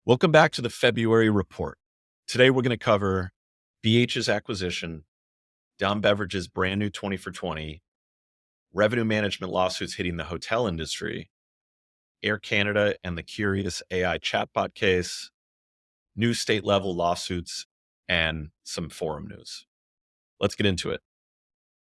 Welcome back to the February report. Today, we're going to cover BH's acquisition, Dom Beveridge's brand new 20 for 20, revenue management lawsuits hitting the hotel industry, AirCanada and the curious AI chatbot case, new state level lawsuits, and some forum news. Let's get into it.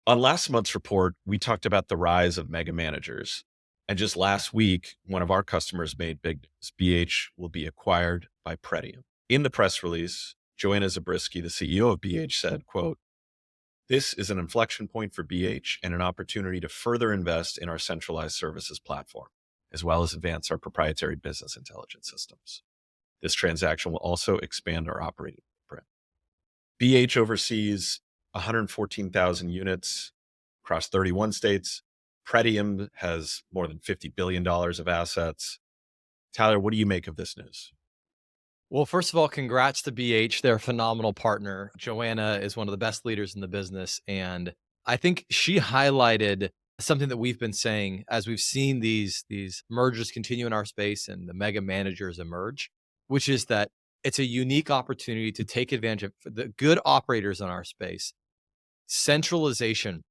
On last month's report, we talked about the rise of mega managers. And just last week, one of our customers made big news. BH will be acquired by Pretium. In the press release, Joanna Zabriskie, the CEO of BH, said, quote, "This is an inflection point for BH and an opportunity to further invest in our centralized services platform, as well as advance our proprietary business intelligence systems. This transaction will also expand our operating footprint." BH oversees 114,000 units across 31 states. Pretium has more than $50 billion of assets. Tyler, what do you make of this news? Well, first of all, congrats to BH. They're a phenomenal partner. Joanna is one of the best leaders in the business. And I think she highlighted something that we've been saying as we've seen these mergers continue in our space and the mega managers emerge, which is that it's a unique opportunity to take advantage of the good operators in our space. Centralization,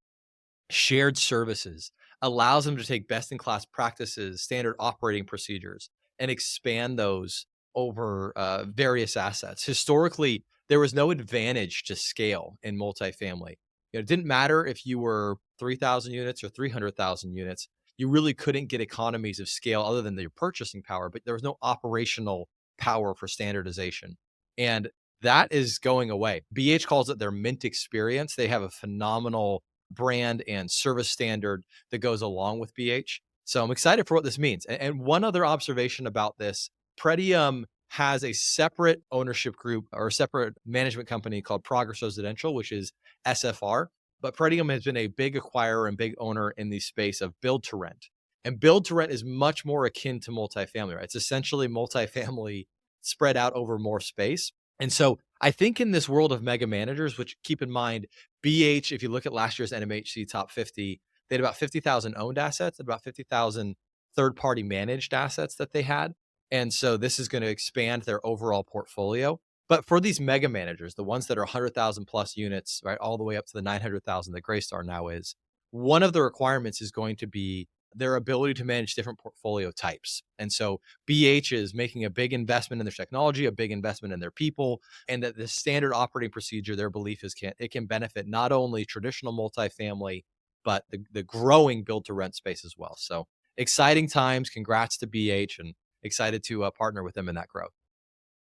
shared services allows them to take best in class practices, standard operating procedures, and expand those over various assets. Historically, there was no advantage to scale in multifamily. It didn't matter if you were 3,000 units or 300,000 units. You really couldn't get economies of scale other than your purchasing power, but there was no operational power for standardization. And that is going away. BH calls it their Mint experience. They have a phenomenal brand and service standard that goes along with BH. So I'm excited for what this means. And one other observation about this, Pretium has a separate ownership group or a separate management company called Progress Residential, which is SFR. But Pretium has been a big acquirer and big owner in the space of build to rent. And build to rent is much more akin to multifamily, right? It's essentially multifamily spread out over more space. And so I think in this world of mega managers, which keep in mind, BH, if you look at last year's NMHC top 50, they had about 50,000 owned assets, about 50,000 third party managed assets that they had. And so this is going to expand their overall portfolio. But for these mega managers, the ones that are 100,000 plus units, right, all the way up to the 900,000 that Greystar now is, one of the requirements is going to be their ability to manage different portfolio types. And so BH is making a big investment in their technology, a big investment in their people, and that the standard operating procedure, their belief is it can benefit not only traditional multifamily, but the growing build to rent space as well. So exciting times. Congrats to BH and excited to partner with them in that growth.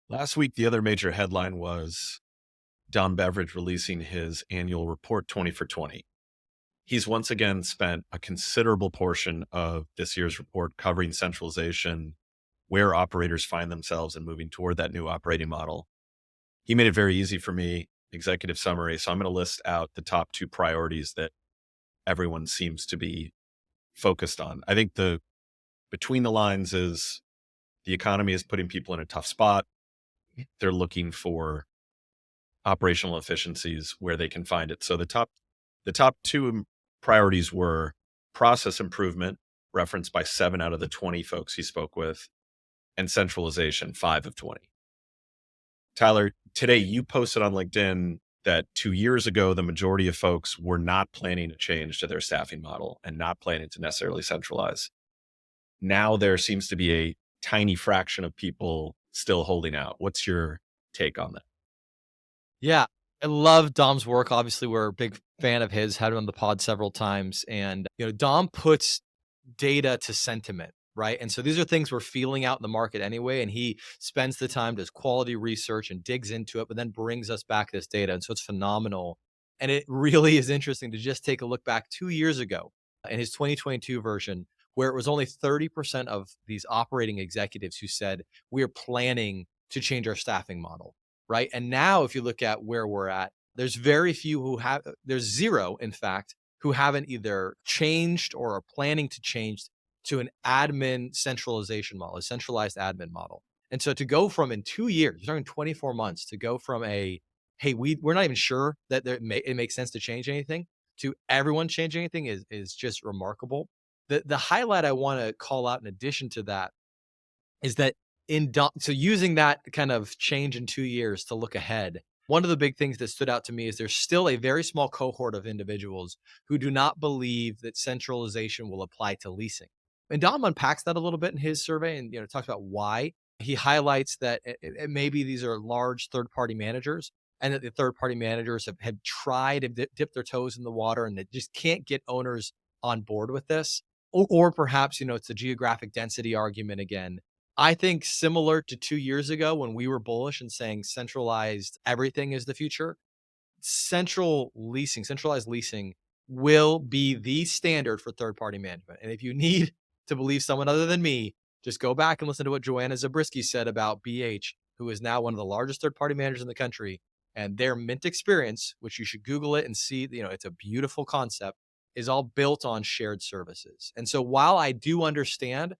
Last week, the other major headline was Dom Beveridge releasing his annual report 20 for 20. He's once again spent a considerable portion of this year's report covering centralization, where operators find themselves and moving toward that new operating model. He made it very easy for me, executive summary. So I'm going to list out the top two priorities that everyone seems to be focused on. I think the between the lines is the economy is putting people in a tough spot. They're looking for operational efficiencies where they can find it. So the top two priorities were process improvement, referenced by 7 out of the 20 folks he spoke with, and centralization, 5 of 20. Tyler, today you posted on LinkedIn that 2 years ago, the majority of folks were not planning to change to their staffing model and not planning to necessarily centralize. Now there seems to be a tiny fraction of people still holding out. What's your take on that? Yeah, I love Dom's work. Obviously, we're a big fan of his, had him on the pod several times. And, Dom puts data to sentiment, right? And so these are things we're feeling out in the market anyway. And he spends the time, does quality research and digs into it, but then brings us back this data. And so it's phenomenal. And it really is interesting to just take a look back 2 years ago in his 2022 version, where it was only 30% of these operating executives who said, we're planning to change our staffing model, right? And now, if you look at where we're at, there's very few who have, there's zero, in fact, who haven't either changed or are planning to change to an admin centralization model, a centralized admin model. And so to go from in 2 years, you're talking 24 months, to go from hey, we're not even sure that it makes sense to change anything, to everyone changing anything is just remarkable. The highlight I want to call out in addition to that is that So using that kind of change in 2 years to look ahead, one of the big things that stood out to me is there's still a very small cohort of individuals who do not believe that centralization will apply to leasing. And Dom unpacks that a little bit in his survey and talks about why. He highlights that maybe these are large third-party managers and that the third-party managers have tried to dip their toes in the water and they just can't get owners on board with this. Or perhaps, it's a geographic density argument again. I think similar to 2 years ago when we were bullish and saying centralized everything is the future, centralized leasing will be the standard for third-party management. And if you need to believe someone other than me, just go back and listen to what Joanna Zabriskie said about BH, who is now one of the largest third-party managers in the country. And their Mint experience, which you should Google it and see, it's a beautiful concept, is all built on shared services. And so while I do understand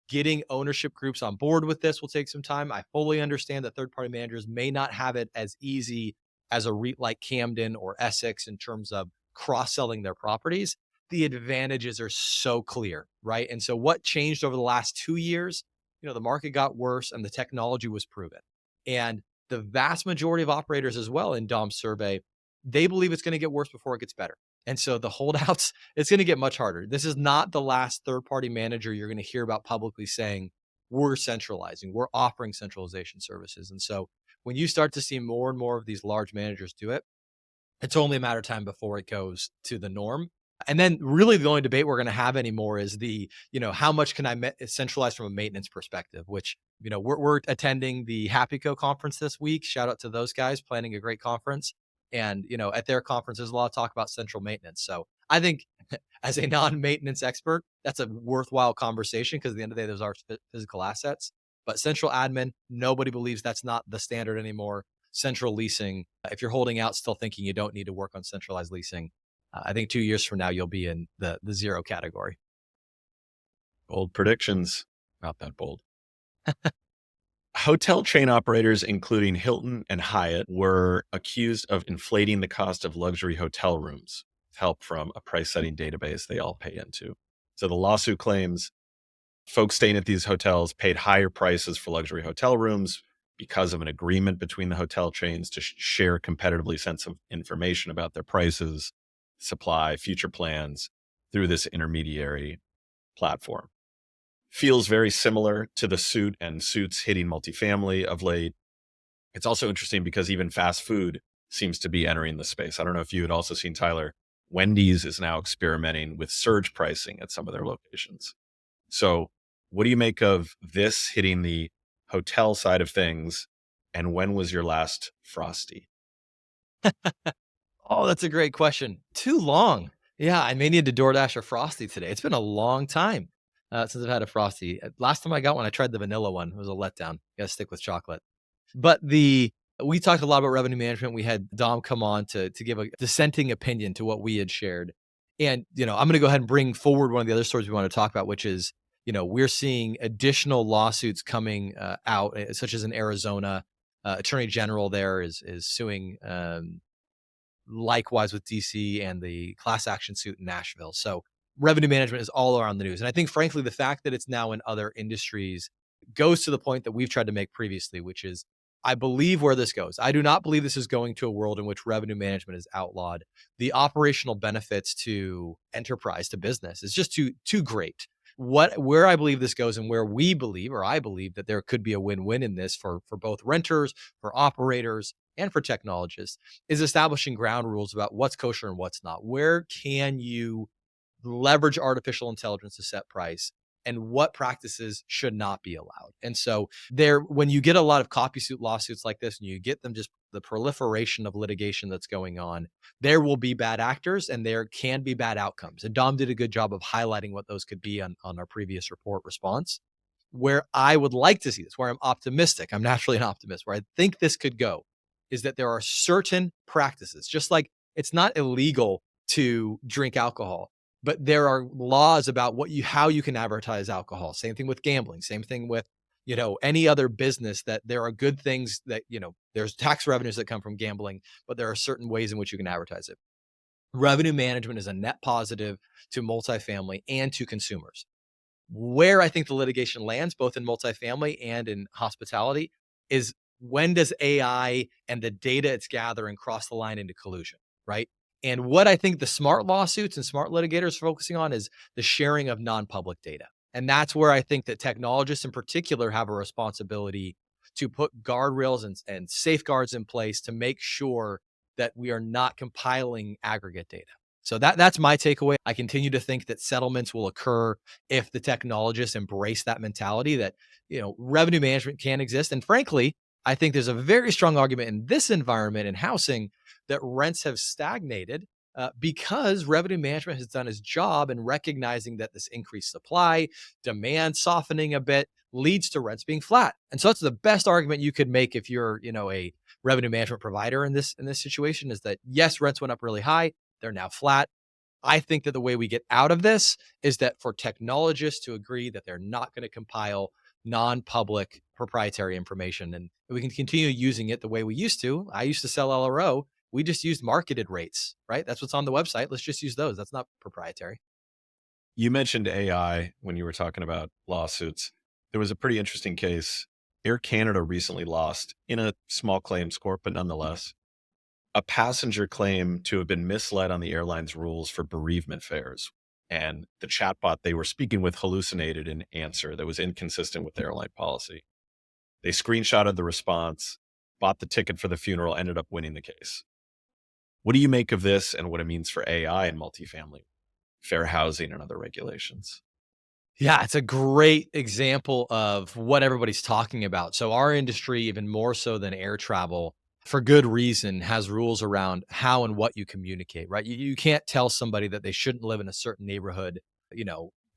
getting ownership groups on board with this will take some time. I fully understand that third-party managers may not have it as easy as a REIT like Camden or Essex in terms of cross-selling their properties. The advantages are so clear, right? And so what changed over the last 2 years? The market got worse and the technology was proven. And the vast majority of operators as well in Dom's survey, they believe it's going to get worse before it gets better. And so the holdouts, it's going to get much harder. This is not the last third party manager you're going to hear about publicly saying, we're centralizing, we're offering centralization services. And so when you start to see more and more of these large managers do it, it's only a matter of time before it goes to the norm. And then really the only debate we're going to have anymore is how much can I centralize from a maintenance perspective, which, we're attending the HappyCo conference this week. Shout out to those guys planning a great conference. And, at their conference, there's a lot of talk about central maintenance. So I think as a non-maintenance expert, that's a worthwhile conversation because at the end of the day, those are physical assets. But central admin, nobody believes that's not the standard anymore. Central leasing, if you're holding out still thinking you don't need to work on centralized leasing, I think 2 years from now, you'll be in the zero category. Bold predictions. Not that bold. Hotel chain operators, including Hilton and Hyatt, were accused of inflating the cost of luxury hotel rooms with help from a price setting database they all pay into. So the lawsuit claims folks staying at these hotels paid higher prices for luxury hotel rooms because of an agreement between the hotel chains to share competitively sensitive information about their prices, supply, future plans through this intermediary platform. Feels very similar to the suit and suits hitting multifamily of late. It's also interesting because even fast food seems to be entering the space. I don't know if you had also seen, Tyler, Wendy's is now experimenting with surge pricing at some of their locations. So what do you make of this hitting the hotel side of things? And when was your last Frosty? Oh, that's a great question. Too long. Yeah, I may need to DoorDash a Frosty today. It's been a long time since I've had a Frosty. Last time I got one, I tried the vanilla one. It was a letdown. You got to stick with chocolate. But we talked a lot about revenue management. We had Dom come on to give a dissenting opinion to what we had shared. And, I'm going to go ahead and bring forward one of the other stories we want to talk about, which is, we're seeing additional lawsuits coming out, such as in Arizona. Attorney General there is suing likewise with DC and the class action suit in Nashville. So revenue management is all around the news. And I think, frankly, the fact that it's now in other industries goes to the point that we've tried to make previously, which is I believe where this goes. I do not believe this is going to a world in which revenue management is outlawed. The operational benefits to enterprise, to business is just too great. Where I believe this goes and where we believe, or I believe that there could be a win-win in this for both renters, for operators, and for technologists is establishing ground rules about what's kosher and what's not. Where can you leverage artificial intelligence to set price and what practices should not be allowed? And so when you get a lot of copy suit lawsuits like this and you get them, just the proliferation of litigation that's going on, there will be bad actors and there can be bad outcomes. And Dom did a good job of highlighting what those could be on our previous report response. Where I would like to see this, where I'm optimistic, I'm naturally an optimist, where I think this could go is that there are certain practices, just like it's not illegal to drink alcohol, but there are laws about how you can advertise alcohol. Same thing with gambling, same thing with, any other business, that there are good things that, there's tax revenues that come from gambling, but there are certain ways in which you can advertise it. Revenue management is a net positive to multifamily and to consumers. Where I think the litigation lands, both in multifamily and in hospitality, is when does AI and the data it's gathering cross the line into collusion, right? And what I think the smart lawsuits and smart litigators are focusing on is the sharing of non-public data. And that's where I think that technologists in particular have a responsibility to put guardrails and safeguards in place to make sure that we are not compiling aggregate data. So that's my takeaway. I continue to think that settlements will occur if the technologists embrace that mentality that, revenue management can exist. And frankly, I think there's a very strong argument in this environment in housing that rents have stagnated because revenue management has done its job in recognizing that this increased supply, demand softening a bit leads to rents being flat. And so that's the best argument you could make if you're, a revenue management provider in this situation is that yes, rents went up really high, they're now flat. I think that the way we get out of this is that for technologists to agree that they're not going to compile non-public proprietary information and we can continue using it the way we used to. I used to sell LRO. We just used marketed rates, right? That's what's on the website. Let's just use those. That's not proprietary. You mentioned AI when you were talking about lawsuits. There was a pretty interesting case. Air Canada recently lost in a small claims court, but nonetheless, a passenger claimed to have been misled on the airline's rules for bereavement fares. And the chatbot they were speaking with hallucinated an answer that was inconsistent with the airline policy. They screenshotted the response, bought the ticket for the funeral, ended up winning the case. What do you make of this and what it means for AI and multifamily, fair housing, and other regulations? Yeah, it's a great example of what everybody's talking about. So our industry, even more so than air travel, for good reason, has rules around how and what you communicate, right? You can't tell somebody that they shouldn't live in a certain neighborhood,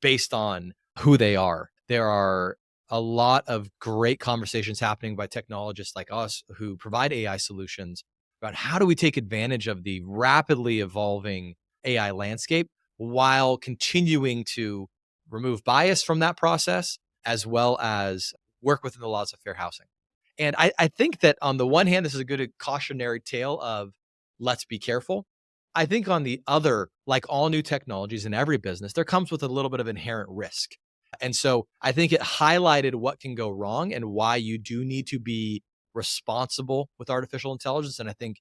based on who they are. There are a lot of great conversations happening by technologists like us who provide AI solutions about how do we take advantage of the rapidly evolving AI landscape while continuing to remove bias from that process, as well as work within the laws of fair housing. And I think that on the one hand, this is a good cautionary tale of let's be careful. I think on the other, like all new technologies in every business, there comes with a little bit of inherent risk. And so I think it highlighted what can go wrong and why you do need to be responsible with artificial intelligence. And I think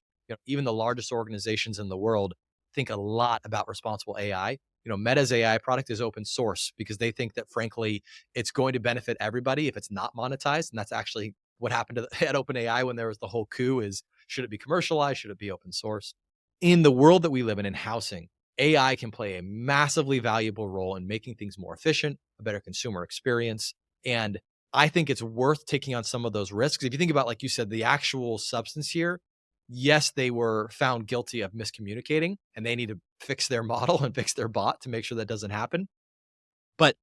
even the largest organizations in the world think a lot about responsible AI. Meta's AI product is open source because they think that, frankly, it's going to benefit everybody if it's not monetized. And that's actually what happened at OpenAI when there was the whole coup is should it be commercialized? Should it be open source? In the world that we live in housing, AI can play a massively valuable role in making things more efficient, a better consumer experience. And I think it's worth taking on some of those risks. If you think about, like you said, the actual substance here, yes, they were found guilty of miscommunicating and they need to fix their model and fix their bot to make sure that doesn't happen. But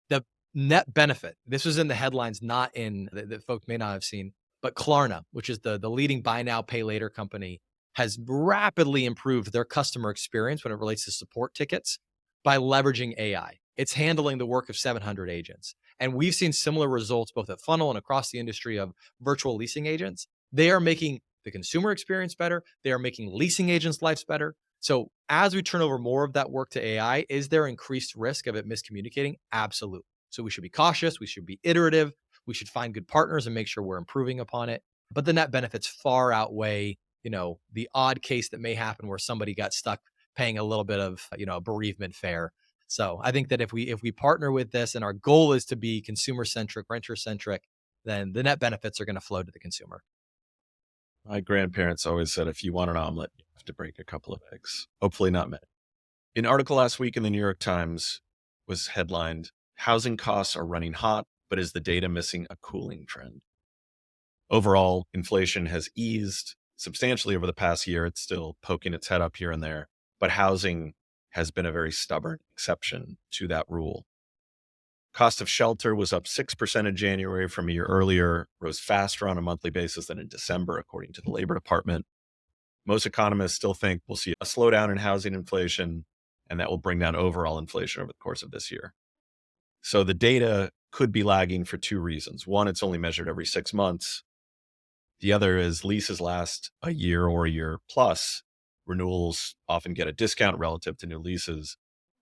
the net benefit, this was in the headlines, not in that folks may not have seen, but Klarna, which is the leading buy now, pay later company, has rapidly improved their customer experience when it relates to support tickets by leveraging AI. It's handling the work of 700 agents. And we've seen similar results both at Funnel and across the industry of virtual leasing agents. They are making the consumer experience better. They are making leasing agents' lives better. So as we turn over more of that work to AI, is there increased risk of it miscommunicating? Absolutely. So we should be cautious. We should be iterative. We should find good partners and make sure we're improving upon it. But the net benefits far outweigh, the odd case that may happen where somebody got stuck paying a little bit of, a bereavement fare. So I think that if we partner with this and our goal is to be consumer centric, renter centric, then the net benefits are going to flow to the consumer. My grandparents always said, if you want an omelet, you have to break a couple of eggs. Hopefully not many. An article last week in the New York Times was headlined, Housing Costs Are Running Hot, but is the data missing a cooling trend? Overall, inflation has eased substantially over the past year. It's still poking its head up here and there, but housing has been a very stubborn exception to that rule. Cost of shelter was up 6% in January from a year earlier, rose faster on a monthly basis than in December, according to the Labor Department. Most economists still think we'll see a slowdown in housing inflation, and that will bring down overall inflation over the course of this year. So the data could be lagging for two reasons. One, it's only measured every 6 months. The other is leases last a year or a year plus. Renewals often get a discount relative to new leases.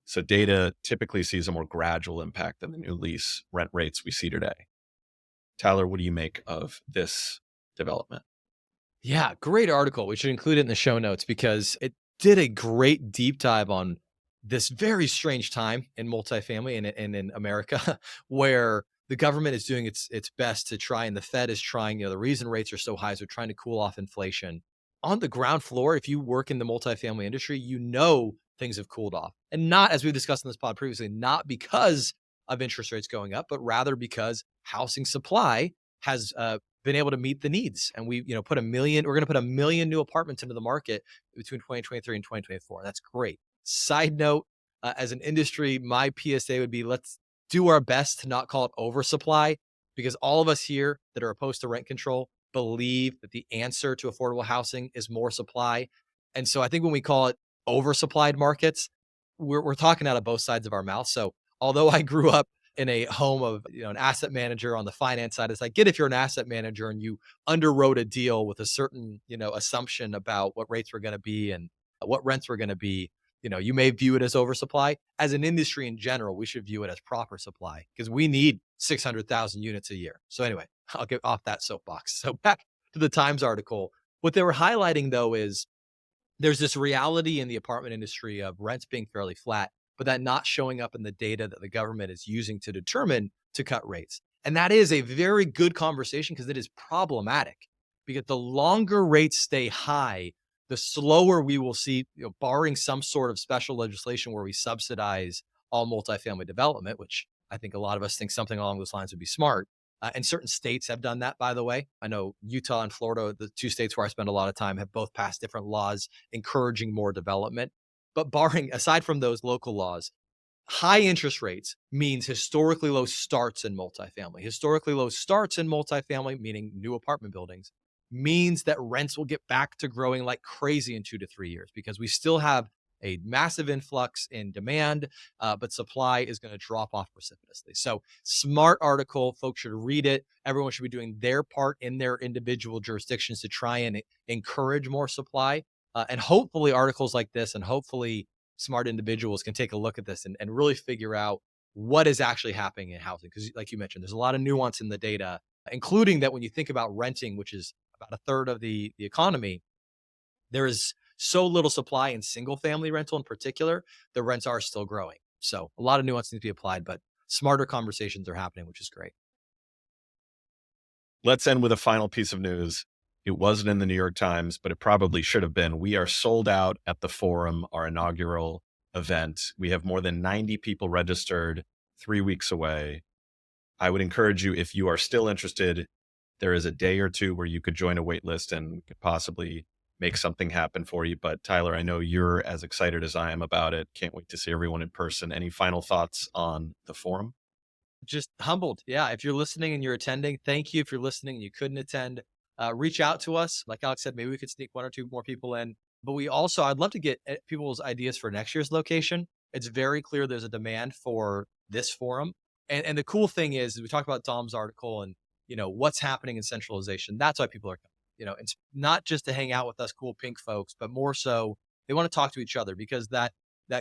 So data typically sees a more gradual impact than the new lease rent rates we see today. Tyler, what do you make of this development? Yeah, great article. We should include it in the show notes because it did a great deep dive on this very strange time in multifamily and in America where the government is doing its best to try and the Fed is trying, the reason rates are so high is they're trying to cool off inflation. On the ground floor, if you work in the multifamily industry, things have cooled off. And not as we discussed in this pod previously, not because of interest rates going up, but rather because housing supply has been able to meet the needs. And we're going to put 1 million new apartments into the market between 2023 and 2024. That's great. Side note, as an industry, my PSA would be let's do our best to not call it oversupply because all of us here that are opposed to rent control believe that the answer to affordable housing is more supply. And so I think when we call it oversupplied markets, we're talking out of both sides of our mouth. So although I grew up in a home of an asset manager on the finance side, is I get if you're an asset manager and you underwrote a deal with a certain assumption about what rates were going to be and what rents were going to be, you may view it as oversupply. As an industry in general, we should view it as proper supply because we need 600,000 units a year. So anyway, I'll get off that soapbox. So back to the Times article. What they were highlighting though is there's this reality in the apartment industry of rents being fairly flat, but that not showing up in the data that the government is using to determine to cut rates. And that is a very good conversation because it is problematic because the longer rates stay high, the slower we will see, barring some sort of special legislation where we subsidize all multifamily development, which I think a lot of us think something along those lines would be smart. And certain states have done that, by the way. I know Utah and Florida, the two states where I spend a lot of time, have both passed different laws encouraging more development. But aside from those local laws, high interest rates means historically low starts in multifamily. Historically low starts in multifamily, meaning new apartment buildings, means that rents will get back to growing like crazy in 2 to 3 years because we still have a massive influx in demand, but supply is going to drop off precipitously. So, smart article. Folks should read it. Everyone should be doing their part in their individual jurisdictions to try and encourage more supply. And hopefully, articles like this and hopefully smart individuals can take a look at this and really figure out what is actually happening in housing. Because, like you mentioned, there's a lot of nuance in the data, including that when you think about renting, which is about a third of the economy, there is so little supply in single family rental in particular, the rents are still growing. So a lot of nuance needs to be applied, but smarter conversations are happening, which is great. Let's end with a final piece of news. It wasn't in the New York Times, but it probably should have been. We are sold out at the Forum, our inaugural event. We have more than 90 people registered, 3 weeks away. I would encourage you, if you are still interested, there is a day or two where you could join a wait list and we could possibly make something happen for you. But Tyler, I know you're as excited as I am about it. Can't wait to see everyone in person. Any final thoughts on the Forum? Just humbled. Yeah. If you're listening and you're attending, thank you. If you're listening and you couldn't attend, reach out to us. Like Alex said, maybe we could sneak one or two more people in. But I'd love to get people's ideas for next year's location. It's very clear there's a demand for this forum. And the cool thing is we talked about Dom's article and, what's happening in centralization. That's why people are coming. It's not just to hang out with us cool pink folks, but more so they want to talk to each other because that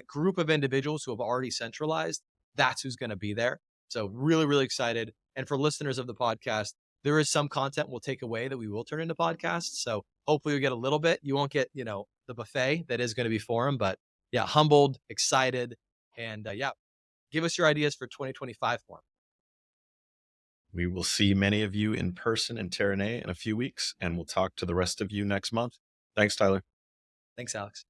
group of individuals who have already centralized, that's who's going to be there. So really, really excited. And for listeners of the podcast, there is some content we'll take away that we will turn into podcasts. So hopefully you'll get a little bit. You won't get, the buffet that is going to be forum, but yeah, humbled, excited. And yeah, give us your ideas for 2025 forum. We will see many of you in person in Terranea in a few weeks, and we'll talk to the rest of you next month. Thanks, Tyler. Thanks, Alex.